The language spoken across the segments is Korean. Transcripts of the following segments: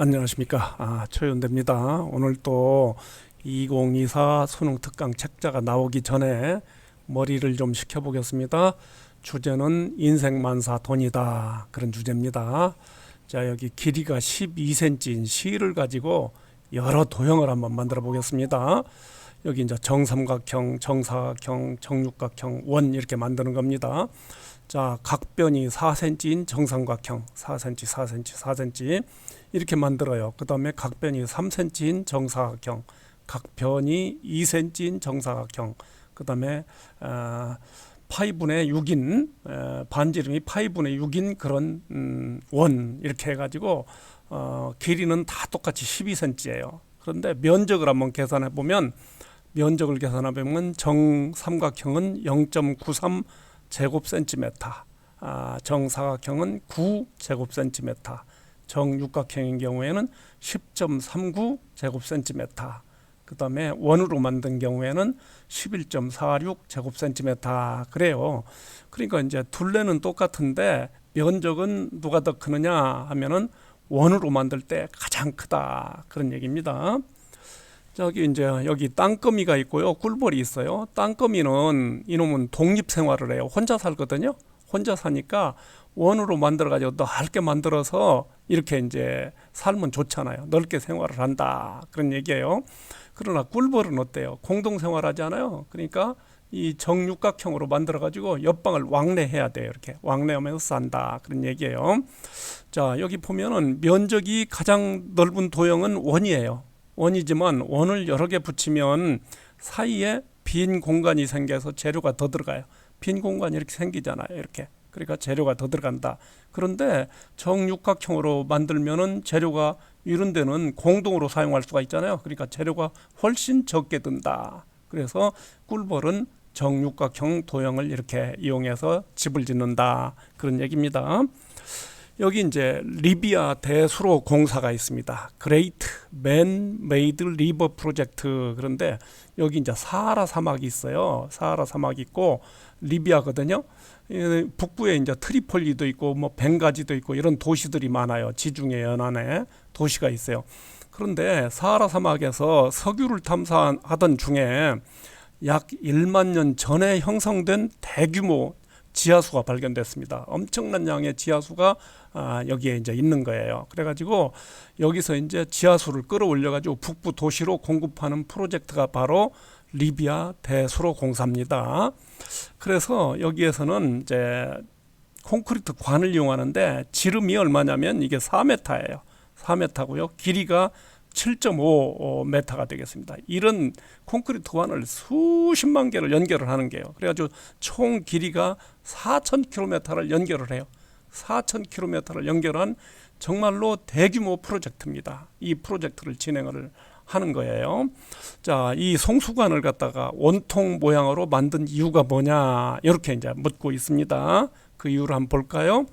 안녕하십니까. 최윤대입니다. 오늘 또 2024 수능 특강 책자가 나오기 전에 머리를 좀 식혀보겠습니다. 주제는 인생만사 돈이다. 그런 주제입니다. 자, 여기 길이가 12cm인 실을 가지고 여러 도형을 한번 만들어 보겠습니다. 여기 이제 정삼각형, 정사각형, 정육각형, 원 이렇게 만드는 겁니다. 자, 각변이 4cm인 정삼각형, 4cm, 4cm, 4cm 이렇게 만들어요. 그 다음에 각변이 3cm인 정사각형, 각변이 2cm인 정사각형, 그 다음에 파이분의 6인 반지름이 파이분의 6인 그런 원 이렇게 해가지고 길이는 다 똑같이 12cm예요. 그런데 면적을 한번 계산해 보면 정삼각형은 0.93 제곱센티미터, 정사각형은 9 제곱센티미터, 정육각형인 경우에는 10.39 제곱센티미터, 그 다음에 원으로 만든 경우에는 11.46 제곱센티미터 그래요. 그러니까 이제 둘레는 똑같은데 면적은 누가 더 크느냐 하면은 원으로 만들 때 가장 크다 그런 얘기입니다. 저기 이제 여기 땅거미가 있고요, 꿀벌이 있어요. 땅거미는 이놈은 독립 생활을 해요. 혼자 살거든요. 혼자 사니까 원으로 만들어 가지고 넓게 만들어서 이렇게 이제 살면 좋잖아요. 넓게 생활을 한다 그런 얘기예요. 그러나 꿀벌은 어때요? 공동 생활하지 않아요. 그러니까 이 정육각형으로 만들어 가지고 옆방을 왕래해야 돼요. 이렇게 왕래하면서 산다 그런 얘기예요. 자, 여기 보면은 면적이 가장 넓은 도형은 원이에요. 원이지만 원을 여러 개 붙이면 사이에 빈 공간이 생겨서 재료가 더 들어가요. 빈 공간이 이렇게 생기잖아요. 이렇게. 그러니까 재료가 더 들어간다. 그런데 정육각형으로 만들면은 재료가 이런 데는 공동으로 사용할 수가 있잖아요. 그러니까 재료가 훨씬 적게 든다. 그래서 꿀벌은 정육각형 도형을 이렇게 이용해서 집을 짓는다. 그런 얘기입니다. 여기 이제 리비아 대수로 공사가 있습니다. Great Man-Made River Project. 그런데 여기 이제 사하라 사막이 있어요. 사하라 사막이 있고 리비아거든요. 북부에 이제 트리폴리도 있고 뭐 벵가지도 있고 이런 도시들이 많아요. 지중해 연안에 도시가 있어요. 그런데 사하라 사막에서 석유를 탐사하던 중에 약 1만 년 전에 형성된 대규모 지하수가 발견됐습니다. 엄청난 양의 지하수가 여기에 이제 있는 거예요. 그래가지고 여기서 이제 지하수를 끌어올려가지고 북부 도시로 공급하는 프로젝트가 바로 리비아 대수로 공사입니다. 그래서 여기에서는 이제 콘크리트 관을 이용하는데 지름이 얼마냐면 이게 4m예요. 4m고요. 길이가 7.5m가 되겠습니다. 이런 콘크리트 관을 수십만 개를 연결을 하는 게요. 그래가지고 총 길이가 4,000km를 연결을 해요. 4,000km를 연결한 정말로 대규모 프로젝트입니다. 이 프로젝트를 진행을 하는 거예요. 자, 이 송수관을 갖다가 원통 모양으로 만든 이유가 뭐냐 이렇게 이제 묻고 있습니다. 그 이유를 한번 볼까요?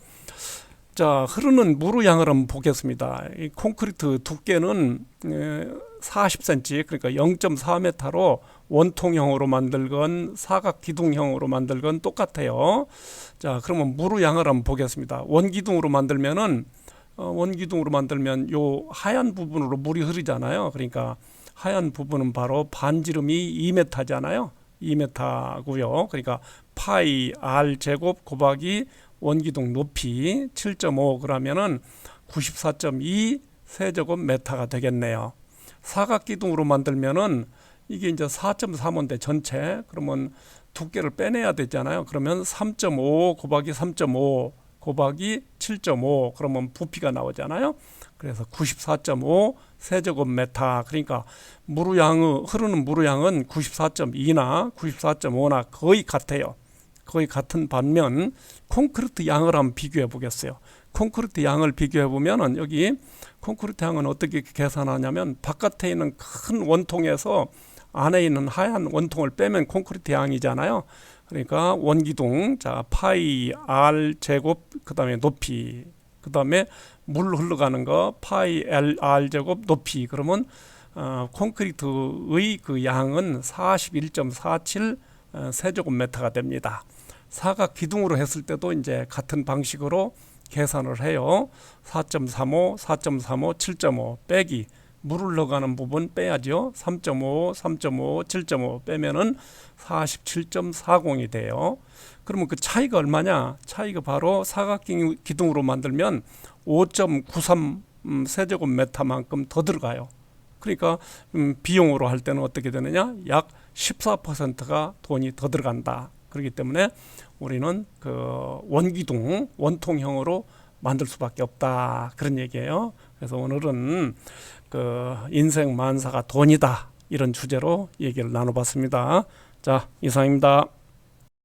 자, 흐르는 물의 양을 한번 보겠습니다. 이 콘크리트 두께는 40cm, 그러니까 0.4m로 원통형으로 만들건 사각 기둥형으로 만들건 똑같아요. 자, 그러면 물의 양을 한번 보겠습니다. 원기둥으로 만들면 요 하얀 부분으로 물이 흐르잖아요. 그러니까 하얀 부분은 바로 반지름이 2m잖아요. 2m고요. 그러니까 파이 r 제곱 곱하기 원기둥 높이 7.5 그러면은 94.2 세제곱미터가 되겠네요. 사각기둥으로 만들면은 이게 이제 4.3인데 전체 그러면 두께를 빼내야 되잖아요. 그러면 3.5 곱하기 3.5 곱하기 7.5 그러면 부피가 나오잖아요. 그래서 94.5 세제곱미터 그러니까 흐르는 물의 양은 94.2나 94.5나 거의 같아요. 거의 같은 반면 콘크리트 양을 한번 비교해 보겠어요. 콘크리트 양을 비교해 보면은 여기 콘크리트 양은 어떻게 계산하냐면 바깥에 있는 큰 원통에서 안에 있는 하얀 원통을 빼면 콘크리트 양이잖아요. 그러니까 원기둥 자 파이 r 제곱 그다음에 높이 그다음에 물 흘러가는 거 파이 r 제곱 높이 그러면 콘크리트의 그 양은 41.47 세제곱미터가 됩니다. 사각 기둥으로 했을 때도 이제 같은 방식으로 계산을 해요. 4.35, 4.35, 7.5 빼기 물을 넣어가는 부분 빼야죠. 3.5, 3.5, 7.5 빼면은 47.40이 돼요. 그러면 그 차이가 얼마냐? 차이가 바로 사각기둥으로 만들면 5.93 세제곱미터만큼 더 들어가요. 그러니까 비용으로 할 때는 어떻게 되느냐? 약 14%가 돈이 더 들어간다. 그렇기 때문에 우리는 그 원기둥, 원통형으로 만들 수밖에 없다. 그런 얘기예요. 그래서 오늘은 그 인생 만사가 돈이다. 이런 주제로 얘기를 나눠봤습니다. 자, 이상입니다.